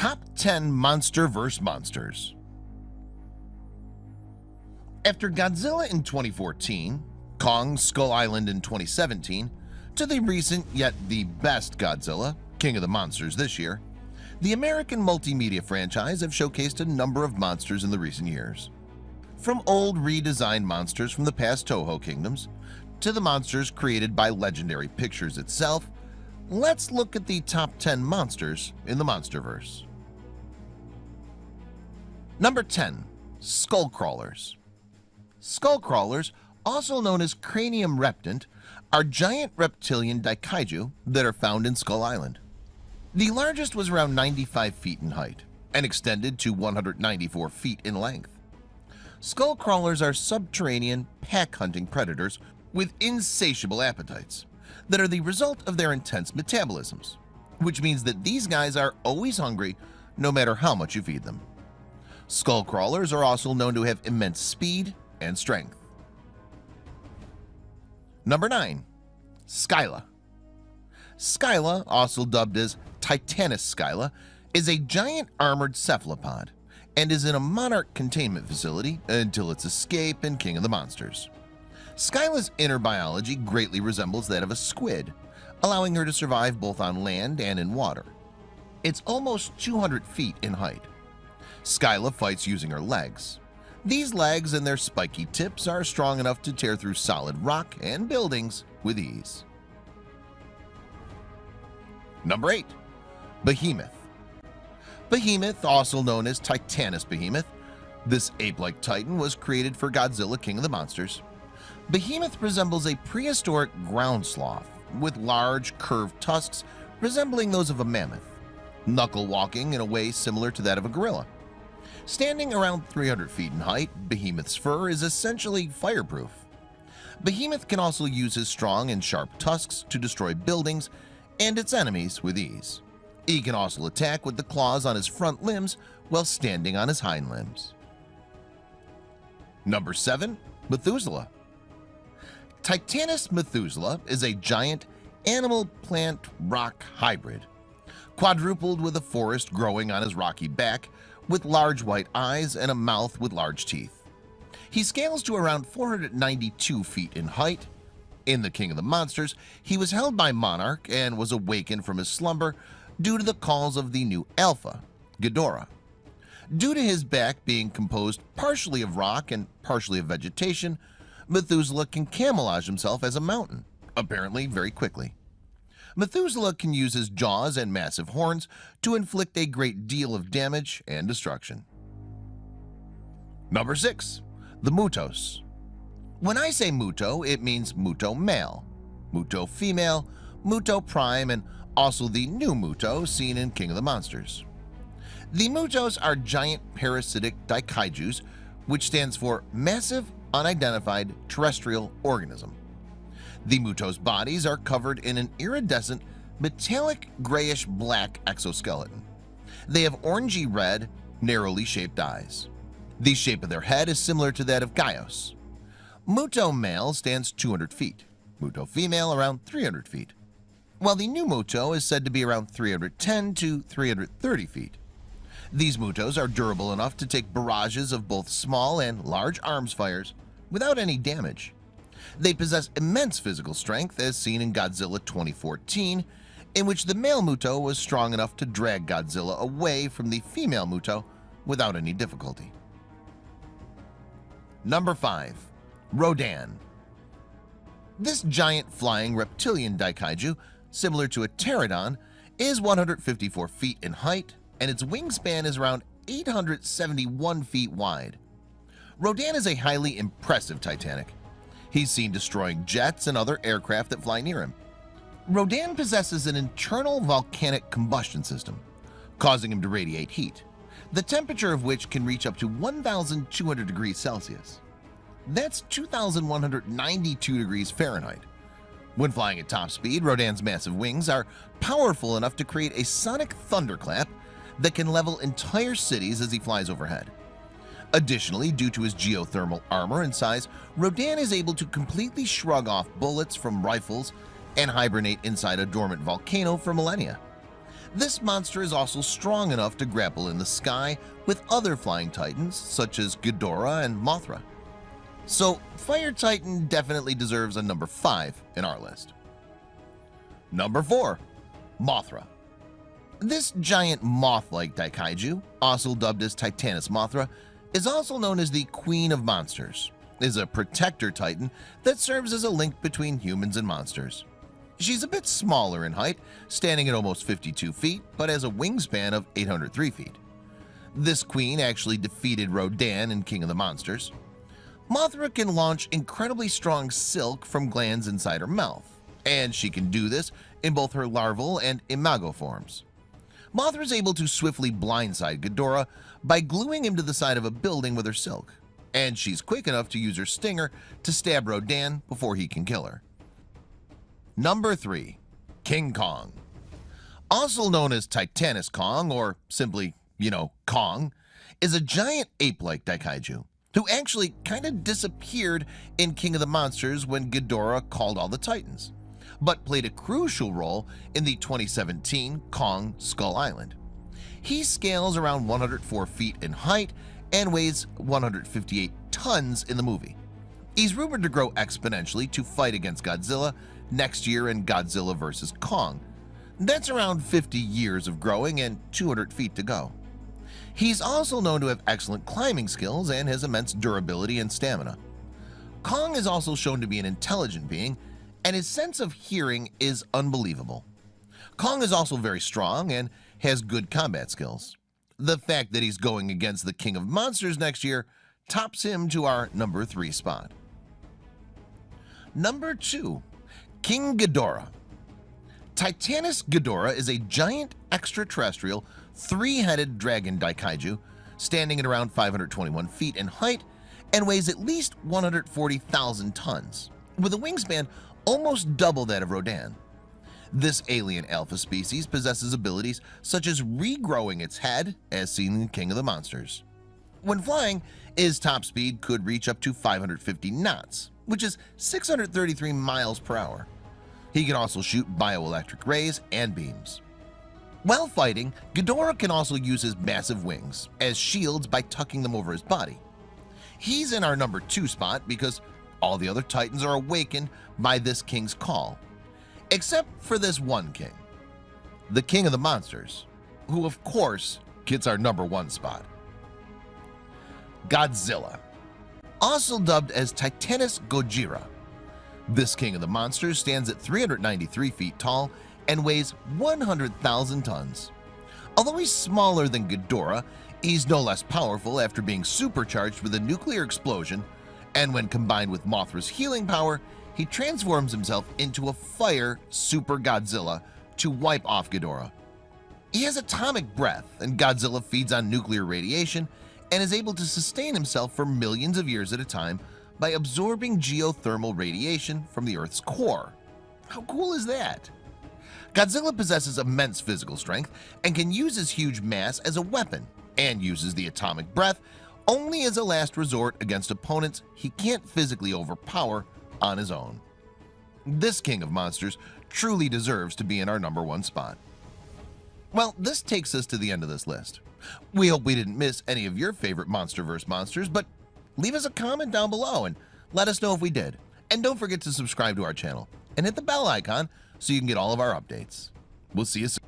Top 10 MonsterVerse Monsters. After Godzilla in 2014, Kong Skull Island in 2017, to the recent yet the best Godzilla, King of the Monsters this year, the American multimedia franchise have showcased a number of monsters in the recent years. From old redesigned monsters from the past Toho kingdoms, to the monsters created by Legendary Pictures itself, let's look at the top 10 monsters in the MonsterVerse. Number 10. Skullcrawlers. Skullcrawlers, also known as Cranium Reptant, are giant reptilian daikaiju that are found in Skull Island. The largest was around 95 feet in height and extended to 194 feet in length. Skullcrawlers are subterranean, pack-hunting predators with insatiable appetites that are the result of their intense metabolisms, which means that these guys are always hungry no matter how much you feed them. Skullcrawlers are also known to have immense speed and strength. Number 9. Scylla. Scylla, also dubbed as Titanus Scylla, is a giant armored cephalopod and is in a monarch containment facility until its escape in King of the Monsters. Scylla's inner biology greatly resembles that of a squid, allowing her to survive both on land and in water. It's almost 200 feet in height. Scylla fights using her legs. These legs and their spiky tips are strong enough to tear through solid rock and buildings with ease. Number 8. Behemoth. Behemoth, also known as Titanus Behemoth, this ape-like titan was created for Godzilla King of the Monsters. Behemoth resembles a prehistoric ground sloth with large curved tusks resembling those of a mammoth, knuckle walking in a way similar to that of a gorilla. Standing around 300 feet in height, Behemoth's fur is essentially fireproof. Behemoth can also use his strong and sharp tusks to destroy buildings and its enemies with ease. He can also attack with the claws on his front limbs while standing on his hind limbs. Number 7. Methuselah. Titanus Methuselah is a giant animal-plant-rock hybrid, quadrupled with a forest growing on his rocky back, with large white eyes and a mouth with large teeth. He scales to around 492 feet in height. In the King of the Monsters, he was held by Monarch and was awakened from his slumber due to the calls of the new alpha, Ghidorah. Due to his back being composed partially of rock and partially of vegetation, Methuselah can camouflage himself as a mountain, apparently very quickly. Methuselah can use his jaws and massive horns to inflict a great deal of damage and destruction. Number 6. The Mutos. When I say Muto, it means Muto male, Muto female, Muto prime, and also the new Muto seen in King of the Monsters. The Mutos are giant parasitic daikaijus, which stands for Massive Unidentified Terrestrial Organism. The Mutos' bodies are covered in an iridescent, metallic grayish-black exoskeleton. They have orangey red, narrowly shaped eyes. The shape of their head is similar to that of Gaios. Muto male stands 200 feet, Muto female around 300 feet, while the new Muto is said to be around 310 to 330 feet. These Mutos are durable enough to take barrages of both small and large arms fires without any damage. They possess immense physical strength, as seen in Godzilla 2014, in which the male Muto was strong enough to drag Godzilla away from the female Muto without any difficulty. Number 5. Rodan. This giant flying reptilian daikaiju, similar to a pterodon, is 154 feet in height, and its wingspan is around 871 feet wide. Rodan is a highly impressive Titanic. He's seen destroying jets and other aircraft that fly near him. Rodan possesses an internal volcanic combustion system, causing him to radiate heat, the temperature of which can reach up to 1,200 degrees Celsius. That's 2,192 degrees Fahrenheit. When flying at top speed, Rodan's massive wings are powerful enough to create a sonic thunderclap that can level entire cities as he flies overhead. Additionally, due to his geothermal armor and size, Rodan is able to completely shrug off bullets from rifles and hibernate inside a dormant volcano for millennia. This monster is also strong enough to grapple in the sky with other flying titans such as Ghidorah and Mothra. So Fire Titan definitely deserves a number 5 in our list. Number 4. Mothra. This giant moth-like daikaiju, also dubbed as Titanus Mothra, is also known as the Queen of Monsters, is a protector titan that serves as a link between humans and monsters. She's a bit smaller in height, standing at almost 52 feet, but has a wingspan of 803 feet. This queen actually defeated Rodan in King of the Monsters. Mothra can launch incredibly strong silk from glands inside her mouth, and she can do this in both her larval and imago forms. Mothra is able to swiftly blindside Ghidorah by gluing him to the side of a building with her silk, and she's quick enough to use her stinger to stab Rodan before he can kill her. Number 3. King Kong. Also known as Titanus Kong, or simply, Kong, is a giant ape-like daikaiju who actually kind of disappeared in King of the Monsters when Ghidorah called all the Titans, but played a crucial role in the 2017 Kong Skull Island. He scales around 104 feet in height and weighs 158 tons in the movie. He's rumored to grow exponentially to fight against Godzilla next year in Godzilla vs. Kong. That's around 50 years of growing and 200 feet to go. He's also known to have excellent climbing skills and has immense durability and stamina. Kong is also shown to be an intelligent being, and his sense of hearing is unbelievable. Kong is also very strong and has good combat skills. The fact that he's going against the King of Monsters next year tops him to our number 3 spot. Number 2. King Ghidorah. Titanus Ghidorah is a giant extraterrestrial 3-headed dragon daikaiju standing at around 521 feet in height and weighs at least 140,000 tons, with a wingspan almost double that of Rodan. This alien alpha species possesses abilities such as regrowing its head, as seen in King of the Monsters. When flying, his top speed could reach up to 550 knots, which is 633 miles per hour. He can also shoot bioelectric rays and beams. While fighting, Ghidorah can also use his massive wings as shields by tucking them over his body. He's in our number 2 spot because all the other Titans are awakened by this king's call, except for this one king, the King of the Monsters, who of course gets our number 1 spot. Godzilla. Also dubbed as Titanus Gojira, this King of the Monsters stands at 393 feet tall and weighs 100,000 tons. Although he's smaller than Ghidorah, he's no less powerful after being supercharged with a nuclear explosion, and when combined with Mothra's healing power, he transforms himself into a fire Super Godzilla to wipe off Ghidorah. He has atomic breath, and Godzilla feeds on nuclear radiation and is able to sustain himself for millions of years at a time by absorbing geothermal radiation from the Earth's core. How cool is that? Godzilla possesses immense physical strength and can use his huge mass as a weapon, and uses the atomic breath only as a last resort against opponents he can't physically overpower on his own. This King of Monsters truly deserves to be in our number 1 spot. Well, this takes us to the end of this list. We hope we didn't miss any of your favorite MonsterVerse monsters, but leave us a comment down below and let us know if we did. And don't forget to subscribe to our channel and hit the bell icon so you can get all of our updates. We'll see you soon.